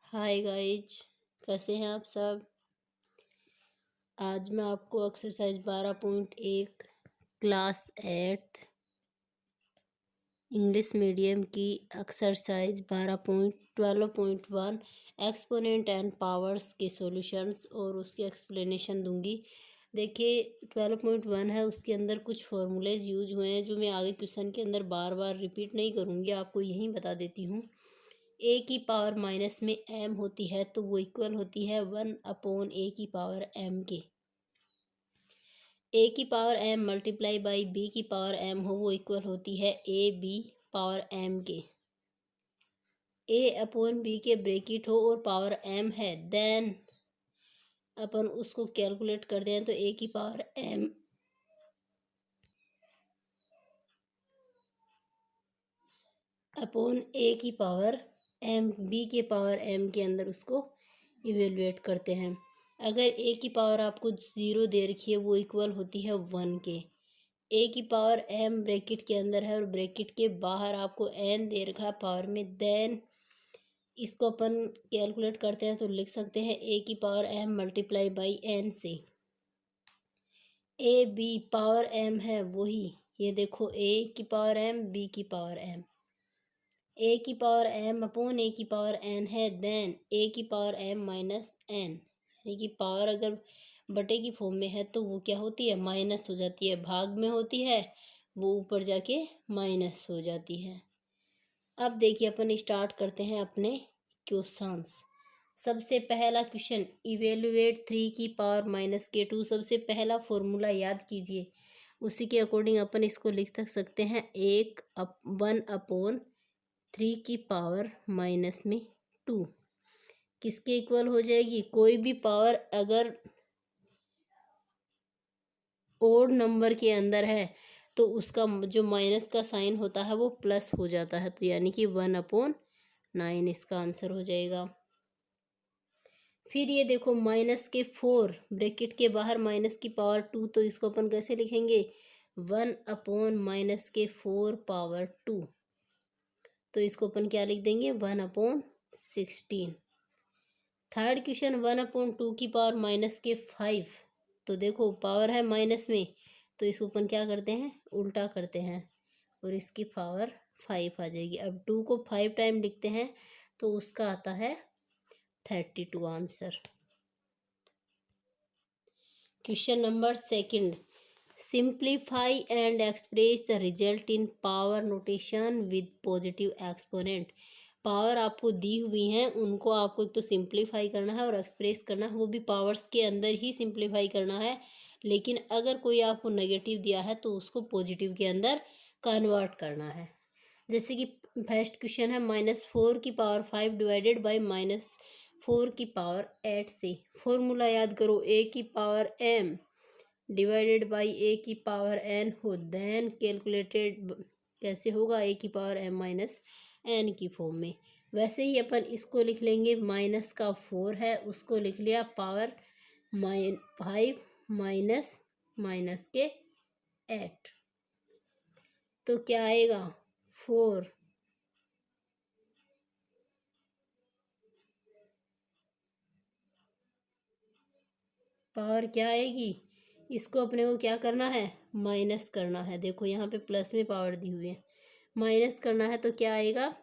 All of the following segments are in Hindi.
हाय गाइज, कैसे हैं आप सब। आज मैं आपको एक्सरसाइज 12.1 क्लास 8 इंग्लिश मीडियम की एक्सरसाइज 12.1 एक्सपोनेंट एंड पावर्स के सॉल्यूशंस और उसकी एक्सप्लेनेशन दूंगी। देखिए 12.1 है, उसके अंदर कुछ फॉर्मूलेज यूज हुए हैं जो मैं आगे क्वेश्चन के अंदर बार बार रिपीट नहीं करूँगी, आपको यहीं बता देती हूँ। ए की पावर माइनस में एम होती है तो वो इक्वल होती है 1/a की पावर एम के। ए की power M multiply by B की पावर एम हो वो इक्वल होती है ए बी पावर एम के। ए अपॉन बी के ब्रेकेट हो और पावर एम है, देन अपन उसको कैलकुलेट करते हैं तो ए की पावर एम अपॉन ए की पावर एम बी के पावर एम के अंदर उसको इवेलुएट करते हैं। अगर ए की पावर आपको 0 दे रखी है वो इक्वल होती है 1 के। ए की पावर एम ब्रैकेट के अंदर है और ब्रैकेट के बाहर आपको एन दे रखा है पावर में, देन इसको अपन कैलकुलेट करते हैं तो लिख सकते हैं ए की power M multiply by n से। ए बी पावर एम है वही, ये देखो ए की पावर एम बी की पावर एम। ए की पावर एम अपॉन ए की पावर एन है, देन ए की पावर एम माइनस एन, यानी कि पावर अगर बटे की फॉर्म में है तो वो क्या होती है, माइनस हो जाती है। भाग में होती है वो ऊपर जाके माइनस हो जाती है। अब देखिए अपन स्टार्ट करते हैं अपने क्वेश्चंस। सबसे पहला क्वेश्चन, इवेलुएट 3 की पावर माइनस के 2। सबसे पहला फॉर्मूला याद कीजिए, उसी के अकॉर्डिंग अपन इसको लिख सकते हैं 1/3 की पावर माइनस में 2 किसके इक्वल हो जाएगी। कोई भी पावर अगर ओड नंबर के अंदर है तो उसका जो माइनस का साइन होता है वो प्लस हो जाता है, तो यानी कि 1/9 इसका आंसर हो जाएगा। फिर ये देखो -4 ब्रैकेट के बाहर माइनस की पावर 2, तो इसको अपन कैसे लिखेंगे, 1/-4 पावर 2, तो इसको अपन क्या लिख देंगे 1/16। थर्ड क्वेश्चन 1/2 की पावर माइनस के 5, तो देखो पावर है माइनस में तो इसको अपन क्या करते हैं, उल्टा करते हैं और इसकी पावर 5 आ जाएगी। अब 2 को 5 टाइम लिखते हैं तो उसका आता है 32 answer. Question number second, simplify and express the result in power notation with positive exponent. Power आपको दी हुई हैं, उनको आपको एक तो सिंप्लीफाई करना है और एक्सप्रेस करना है, वो भी पावर्स के अंदर ही सिंप्लीफाई करना है। लेकिन अगर कोई आपको नेगेटिव दिया है तो उसको पॉजिटिव के अंदर कन्वर्ट करना है। जैसे कि फर्स्ट क्वेश्चन है -4 की पावर 5 डिवाइडेड बाई -4 की पावर 8 से। फॉर्मूला याद करो, ए की पावर एम डिवाइडेड बाई ए की पावर एन हो, देन कैलकुलेटेड कैसे होगा, ए की पावर एम माइनस एन की फॉर्म में। वैसे ही अपन इसको लिख लेंगे, माइनस का 4 है उसको लिख लिया पावर 5 माइनस माइनस के 8, तो क्या आएगा 4। पावर क्या आएगी, इसको अपने को क्या करना है, माइनस करना है। देखो यहाँ पे प्लस में पावर दी हुई है, माइनस करना है तो क्या आएगा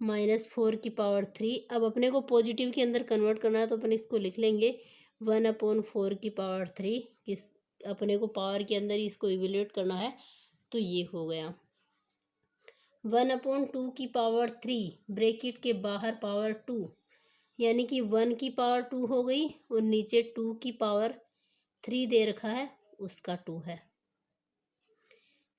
-4 की पावर 3। अब अपने को पॉजिटिव के अंदर कन्वर्ट करना है तो अपन इसको लिख लेंगे 1/4 की पावर 3, किस अपने को पावर के अंदर ही इसको इवेल्यूएट करना है, तो ये हो गया 1/2 की पावर 3 ब्रैकेट के बाहर पावर 2, यानी कि 1 की पावर 2 हो गई और नीचे 2 की पावर 3 दे रखा है उसका 2 है।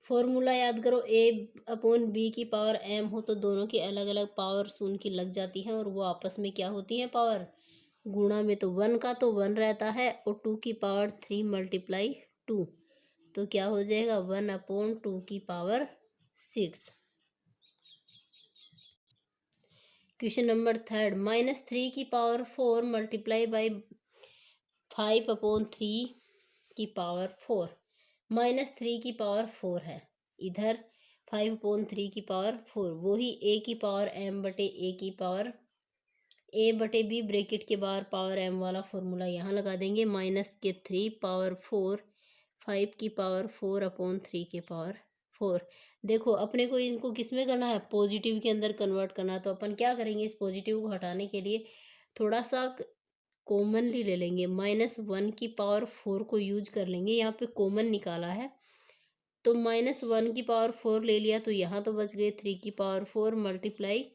फॉर्मूला याद करो, A/B की पावर m हो तो दोनों की अलग अलग पावर उनकी लग जाती हैं और वो आपस में क्या होती हैं, पावर गुणा में। तो 1 का तो 1 रहता है और 2 की पावर 3 मल्टीप्लाई 2, तो क्या हो जाएगा 1/2 की पावर 6। क्वेश्चन नंबर थर्ड, -3 की पावर 4 मल्टीप्लाई बाई 5/3 की पावर 4। -3 की पावर 4 है, इधर 5/3 की पावर 4, वही ए की पावर m बटे ए की पावर ए बटे बी ब्रैकेट के बाहर पावर एम वाला फॉर्मूला यहाँ लगा देंगे, माइनस के 3 पावर 4 5 की पावर 4 अपॉन 3 की पावर 4। देखो अपने को इनको किस में करना है, पॉजिटिव के अंदर कन्वर्ट करना है। तो अपन क्या करेंगे, इस पॉजिटिव को हटाने के लिए थोड़ा सा कॉमनली ले लेंगे, -1 की पावर 4 को यूज कर लेंगे, यहाँ पे कॉमन निकाला है तो -1 की पावर 4 ले लिया, तो यहाँ तो बच गए 3 की पावर 4 मल्टीप्लाई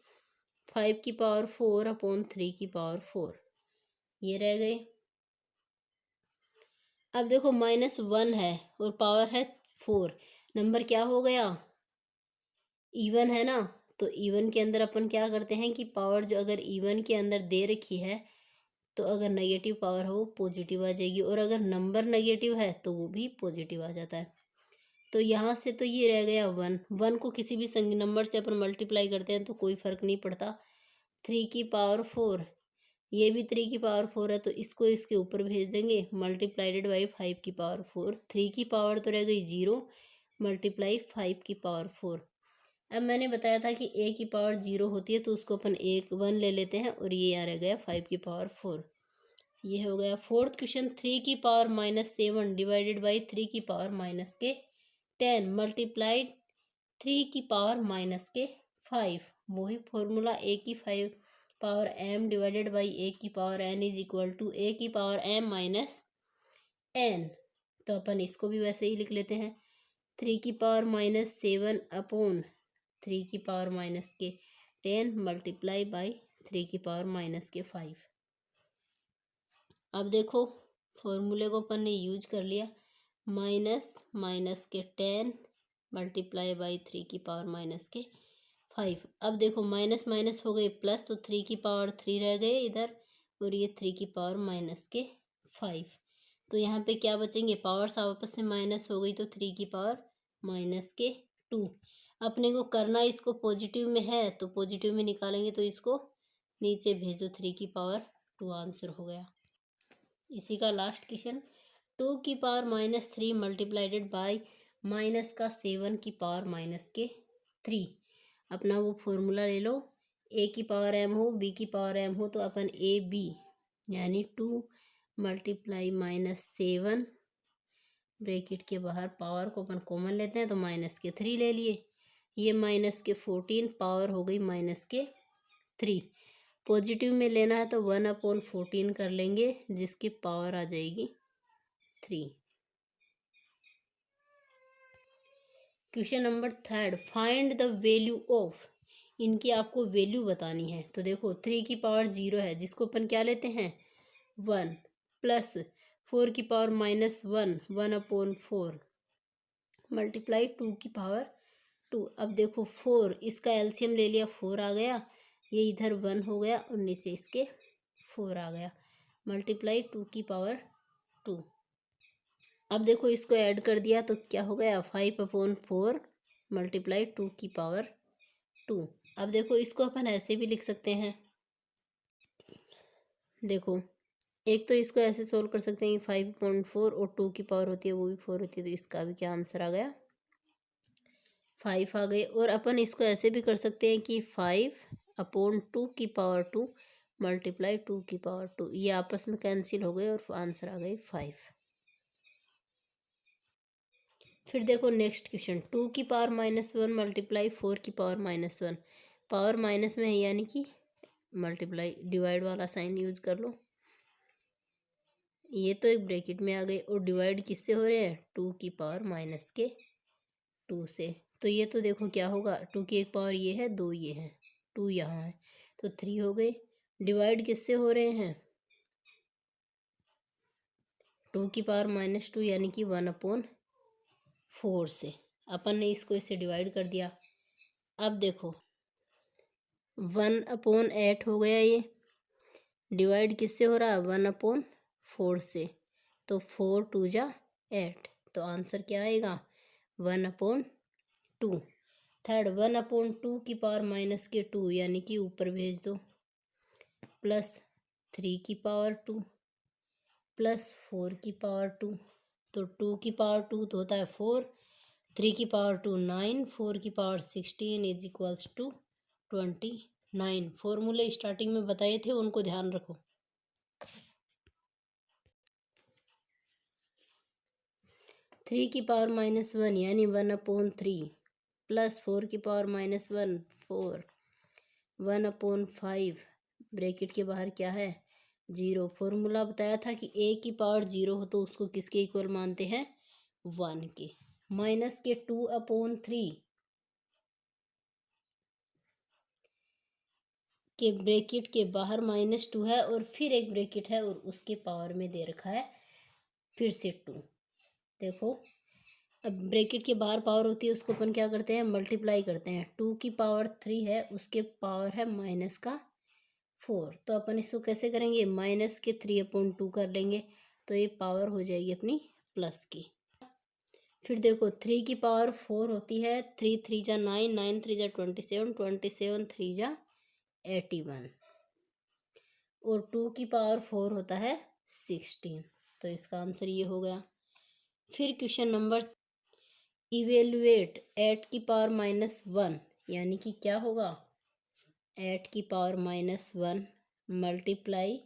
5 की पावर 4 अपॉन 3 की पावर 4, ये रह गए। अब देखो -1 है और पावर है 4, नंबर क्या हो गया, इवन है ना। तो इवन के अंदर अपन क्या करते हैं कि पावर जो अगर इवन के अंदर दे रखी है तो अगर नेगेटिव पावर हो वो पॉजिटिव आ जाएगी, और अगर नंबर नेगेटिव है तो वो भी पॉजिटिव आ जाता है। तो यहाँ से तो ये रह गया 1 को किसी भी नंबर से अपन मल्टीप्लाई करते हैं तो कोई फर्क नहीं पड़ता। 3 की पावर 4, ये भी 3 की पावर 4 है तो इसको इसके ऊपर भेज देंगे, मल्टीप्लाइडेड बाई 5 की पावर 4। 3 की पावर तो रह गई 0 मल्टीप्लाई 5 की पावर 4। अब मैंने बताया था कि ए की पावर 0 होती है तो उसको अपन 1 ले लेते हैं, और ये आ रह गया 5 की पावर 4। ये हो गया फोर्थ क्वेश्चन। 3 की पावर -7 डिवाइडेड बाई 3 की पावर -10 मल्टीप्लाइड 3 की पावर -5। वही फॉर्मूला A की 5 power m divided by A की power n is equal to A की पावर m-n। तो अपन इसको भी वैसे ही लिख लेते हैं, 3 की पावर -7 अपॉन 3 की पावर -10 मल्टीप्लाई बाई 3 की पावर -5। अब देखो फॉर्मूले को अपन ने यूज कर लिया, -10 मल्टीप्लाई बाई 3 की पावर-5। अब देखो माइनस माइनस हो गए प्लस, तो 3 की पावर 3 रह गए इधर, और ये 3 की पावर-5। तो यहाँ पे क्या बचेंगे, पावर्स आपस में माइनस हो गई तो 3 की पावर-2। अपने को करना इसको पॉजिटिव में है तो पॉजिटिव में निकालेंगे, तो इसको नीचे भेजो, 3 की पावर-2 आंसर हो गया। इसी का लास्ट क्वेश्चन, 2 की पावर-3 मल्टीप्लाइडेड बाई -7 की पावर-3। अपना वो फॉर्मूला ले लो, ए की पावर m हो बी की पावर m हो तो अपन ए बी यानी 2 मल्टीप्लाई -7 ब्रैकेट के बाहर पावर को अपन कॉमन लेते हैं तो -3 ले लिए, ये -14 पावर हो गई -3। पॉजिटिव में लेना है तो 1/14 कर लेंगे जिसकी पावर आ जाएगी 3। Question number 3, find the value of, इनकी आपको वैल्यू बतानी है। तो देखो 3 की पावर 0 है जिसको अपन क्या लेते हैं 1, प्लस 4 की पावर-1 1/4 मल्टीप्लाई 2 की पावर 2। अब देखो 4, इसका एलसीएम ले लिया 4 आ गया, ये इधर 1 हो गया और नीचे इसके 4 आ गया, मल्टीप्लाई 2 की पावर 2। अब देखो इसको ऐड कर दिया तो क्या हो गया 5/4 मल्टीप्लाई 2 की पावर 2। अब देखो इसको अपन ऐसे भी लिख सकते हैं, देखो एक तो इसको ऐसे सोल्व कर सकते हैं 5/4 और 2 की पावर होती है वो भी 4 होती है, तो इसका भी क्या आंसर आ गया 5 आ गए। और अपन इसको ऐसे भी कर सकते हैं कि 5/2 की पावर 2 मल्टीप्लाई 2 की पावर 2, ये आपस में कैंसिल हो गए और आंसर आ गए 5। फिर देखो नेक्स्ट क्वेश्चन, 2 की पावर-1 मल्टीप्लाई 4 की पावर-1, पावर माइनस में है यानी कि मल्टीप्लाई डिवाइड वाला साइन यूज कर लो, ये तो एक ब्रैकेट में आ गए और डिवाइड किससे हो रहे हैं 2 से। तो ये तो देखो क्या होगा, 2 की एक पावर ये है 2 ये है 2 यहाँ है तो 3 हो गए। डिवाइड किससे हो रहे हैं 2 की पावर-2 यानी कि 1/4 से। अपन ने इसको इससे डिवाइड कर दिया। अब देखो 1/8 हो गया, ये डिवाइड किससे हो रहा है 1/4 से, तो 4 2 जा 8, तो आंसर क्या आएगा 1/2। थर्ड 1/2 की पावर-2 यानी कि ऊपर भेज दो, प्लस 3 की पावर 2 प्लस 4 की पावर 2, तो 2 की पावर 2 तो होता है 4, 3 की पावर 2 9, 4 की पावर 16 इज इक्वल्स टू 23। 9 फॉर्मूले स्टार्टिंग में बताए थे, उनको ध्यान रखो। 3 की पावर -1 यानी 1/3 प्लस 4 की पावर -1 4 1/5 ब्रैकेट के बाहर क्या है 0। फॉर्मूला बताया था कि a की पावर 0 हो तो उसको किसके इक्वल मानते हैं 1 के। माइनस के 2/3 के ब्रैकेट के बाहर -2 है और फिर एक ब्रैकेट है और उसके पावर में दे रखा है फिर से 2। देखो अब ब्रैकेट के बाहर पावर होती है उसको अपन क्या करते हैं मल्टीप्लाई करते हैं। 2 की पावर 3 है उसके पावर है -4 तो अपन इसको कैसे करेंगे -3/2 कर लेंगे तो ये पावर हो जाएगी अपनी प्लस की। फिर देखो 3 की पावर 4 होती है 3 3 जा 9 9 3 जा 27 27 3 जा 81 और 2 की पावर 4 होता है 16 तो इसका आंसर ये हो गया। फिर क्वेश्चन नंबर इवेल्युएट 8 की पावर -1 यानी कि क्या होगा 8 की पावर -1 मल्टीप्लाई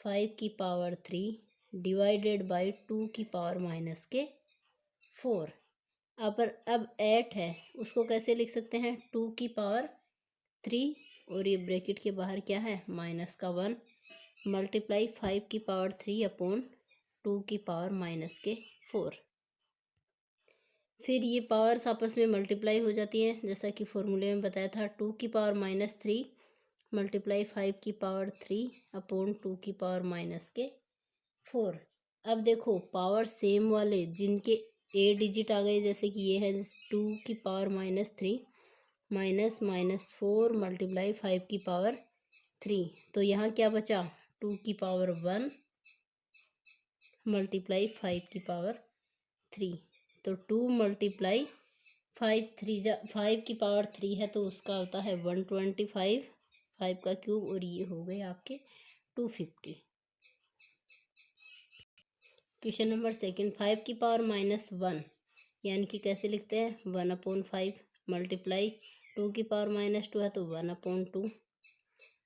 5 की पावर 3 डिवाइडेड बाई 2 की पावर -4। अब 8 है उसको कैसे लिख सकते हैं 2 की पावर 3 और ये ब्रैकेट के बाहर क्या है -1 मल्टीप्लाई 5 की पावर 3 अपॉन 2 की पावर-4। फिर ये पावर्स आपस में मल्टीप्लाई हो जाती हैं जैसा कि फॉर्मूले में बताया था 2 की पावर-3 मल्टीप्लाई 5 की पावर 3 अपॉन 2 की पावर-4। अब देखो पावर सेम वाले जिनके ए डिजिट आ गए जैसे कि ये है 2 की पावर-3 -4 मल्टीप्लाई 5 की पावर 3 तो यहाँ क्या बचा 2 की पावर 1 मल्टीप्लाई 5 की पावर 3 तो 2 मल्टीप्लाई 5 की पावर 3 है तो उसका होता है 125 5 का क्यूब और ये हो गए आपके 250। क्वेश्चन नंबर सेकंड 5 की पावर-1 यानी कि कैसे लिखते हैं 1/5 मल्टीप्लाई 2 की पावर-2 है तो 1/2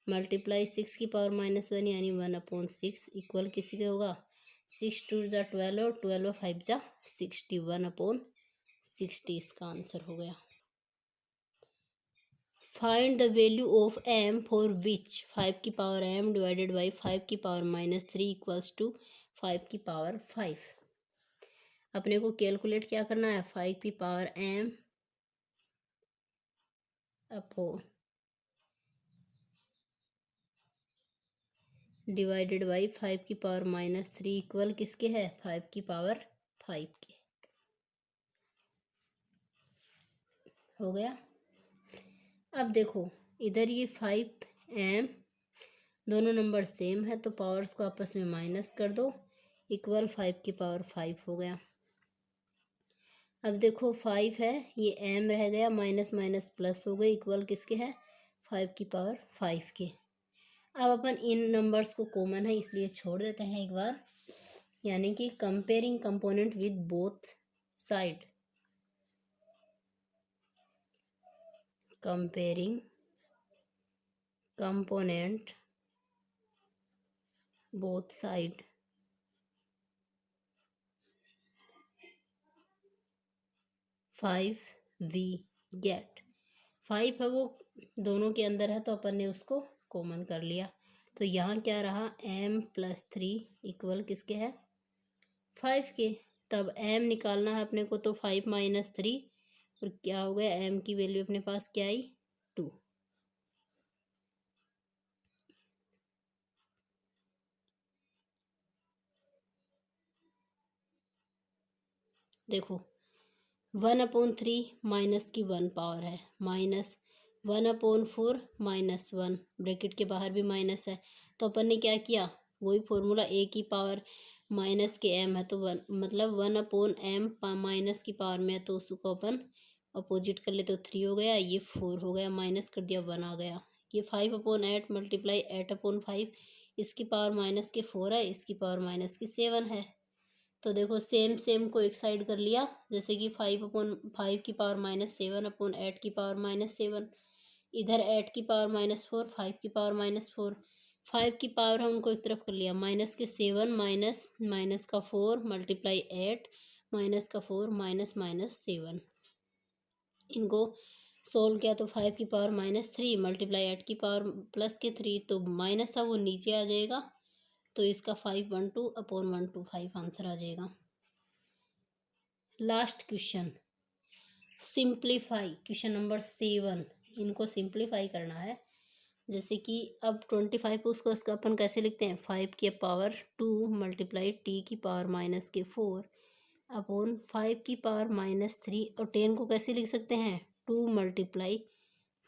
मल्टीप्लाई 6 की पावर-1 यानी 1/6 इक्वल किसी के होगा 6 2 जा 12 और 12 5 जा 60 1/60 इसका आंसर हो गया। Find the value of m for which 5 की पावर m डिवाइडेड बाई 5 की पावर-3 इक्वल्स टू 5 की पावर 5। अपने को कैलकुलेट क्या करना है 5 की power m upon divided by 5 की पावर-3 इक्वल किसके है 5 की पावर 5 के। हो गया। अब देखो इधर ये 5m दोनों नंबर सेम है तो पावर्स को आपस में माइनस कर दो इक्वल 5 की पावर 5 हो गया। अब देखो 5 है ये m रह गया माइनस माइनस प्लस हो गई इक्वल किसके है 5 की पावर 5 के। अब अपन इन नंबर्स को कॉमन है इसलिए छोड़ देते हैं एक बार यानी कि comparing component with both side comparing component both side 5 we get 5 है वो दोनों के अंदर है तो अपन ने उसको कॉमन कर लिया तो यहाँ क्या रहा m+3 इक्वल किसके है 5 के। तब m निकालना है अपने को तो 5 - 3 और क्या हो गया m की वैल्यू अपने पास क्या आई 2। देखो 1/3 -1 पावर है -1/4 -1 ब्रैकेट के बाहर भी माइनस है तो अपन ने क्या किया वही फॉर्मूला a की पावर माइनस के m है तो 1 मतलब 1/m माइनस की पावर में है तो उसको अपन अपोजिट कर ले तो 3 हो गया ये 4 हो गया माइनस कर दिया 1 आ गया। ये 5/8 मल्टीप्लाई 8/5 इसकी पावर माइनस के 4 है इसकी पावर माइनस की 7 है तो देखो सेम सेम को एक साइड कर लिया जैसे कि 5/5 की पावर -7 अपॉन 8 की पावर -7 इधर 8 की पावर -4, 5 की पावर -4, 5 की पावर है उनको एक तरफ कर लिया, माइनस के 7 माइनस माइनस का 4 मल्टीप्लाई 8 माइनस का 4 माइनस माइनस 7, इनको सोल्व किया तो 5 की पावर -3 मल्टीप्लाई 8 की पावर +3, तो माइनस था वो नीचे आ जाएगा, तो इसका 512/125 आंसर आ जाएगा। Last question, simplify, question number 7, इनको सिंप्लीफाई करना है। जैसे कि अब 25 उसको उसका अपन कैसे लिखते हैं, 5 की पावर 2 मल्टीप्लाई t की पावर -4 अपॉन 5 की पावर -3, और 10 को कैसे लिख सकते हैं, 2 मल्टीप्लाई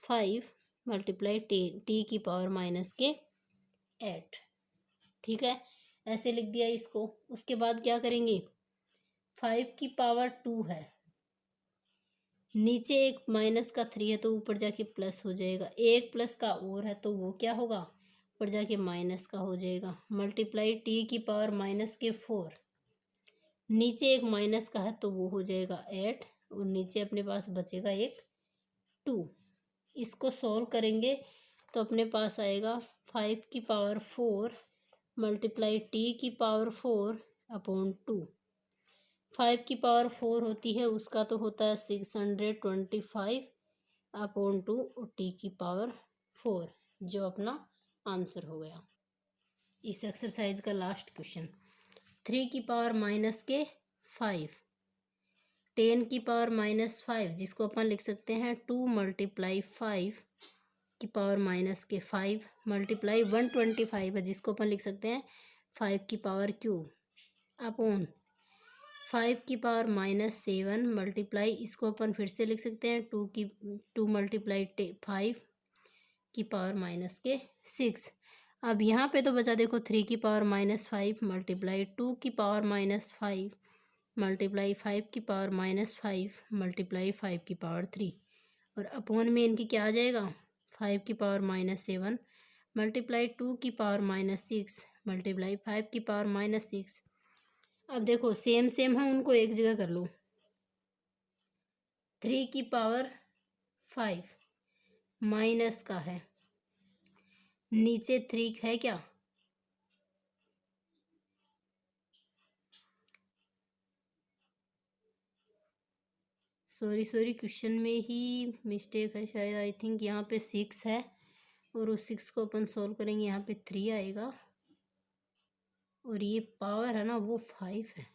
5 मल्टीप्लाई t की पावर -8, ठीक है, ऐसे लिख दिया इसको। उसके बाद क्या करेंगे, 5 की पावर 2 है, नीचे एक -3 है तो ऊपर जाके प्लस हो जाएगा, एक प्लस का और है तो वो क्या होगा, ऊपर जाके माइनस का हो जाएगा, मल्टीप्लाई t की पावर -4, नीचे एक माइनस का है तो वो हो जाएगा 8, और नीचे अपने पास बचेगा एक 2। इसको सॉल्व करेंगे तो अपने पास आएगा 5 की पावर 4 मल्टीप्लाई t की पावर 4 अपॉन 2। 5 की पावर 4 होती है उसका तो होता है 625 अपॉन 2 और t की पावर 4, जो अपना आंसर हो गया। इस एक्सरसाइज का लास्ट क्वेश्चन, 3 की पावर -5, 10 की पावर-5 जिसको अपन लिख सकते हैं 2 मल्टीप्लाई 5 की पावर-5 मल्टीप्लाई 125 है जिसको अपन लिख सकते हैं 5 की पावर क्यूब अपॉन 5 की पावर-7 मल्टीप्लाई, इसको अपन फिर से लिख सकते हैं 2 मल्टीप्लाई 5 की पावर-6। अब यहाँ पे तो बचा देखो 3 की पावर-5 मल्टीप्लाई 2 की पावर-5 मल्टीप्लाई 5 की पावर-5 मल्टीप्लाई 5 की पावर 3, और अपॉन में इनकी क्या आ जाएगा, 5 की पावर-7 मल्टीप्लाई 2 की पावर-6 मल्टीप्लाई 5 की पावर-6। अब देखो सेम सेम है, उनको एक जगह कर लो, 3 की पावर 5 माइनस का है, नीचे 3 है क्या, सॉरी क्वेश्चन में ही मिस्टेक है शायद, आई थिंक यहाँ पे 6 है, और उस 6 को अपन सॉल्व करेंगे, यहाँ पे 3 आएगा, और ये पावर है ना वो 5 है,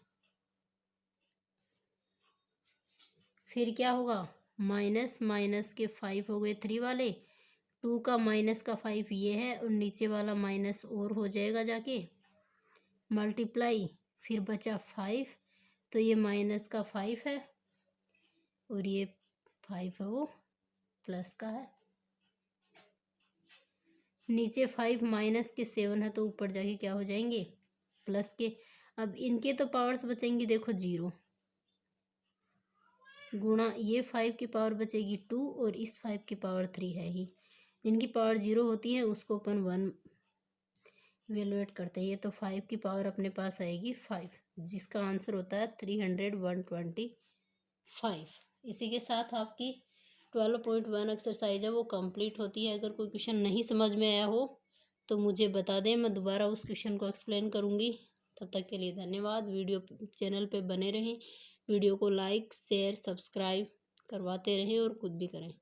फिर क्या होगा, माइनस माइनस के 5 हो गए 3 वाले, 2 का माइनस का 5 ये है, और नीचे वाला माइनस और हो जाएगा जाके, मल्टीप्लाई फिर बचा 5, तो ये माइनस का 5 है, और ये 5 है वो प्लस का है, नीचे 5 माइनस के 7 है तो ऊपर जाके क्या हो जाएंगे, प्लस के। अब इनके तो पावर्स बचेंगी देखो 0, गुणा ये 5 की पावर बचेगी 2, और इस 5 की पावर 3 है ही, जिनकी पावर 0 होती है उसको अपन 1 इवेलुएट करते हैं, ये तो 5 की पावर अपने पास आएगी 5, जिसका आंसर होता है 300/125। इसी के साथ आपकी 12.1 एक्सरसाइज है वो कंप्लीट होती है। अगर कोई क्वेश्चन नहीं समझ में आया हो तो मुझे बता दें, मैं दोबारा उस क्वेश्चन को एक्सप्लेन करूँगी। तब तक के लिए धन्यवाद। चैनल पे बने रहें, वीडियो को लाइक शेयर सब्सक्राइब करवाते रहें और खुद भी करें।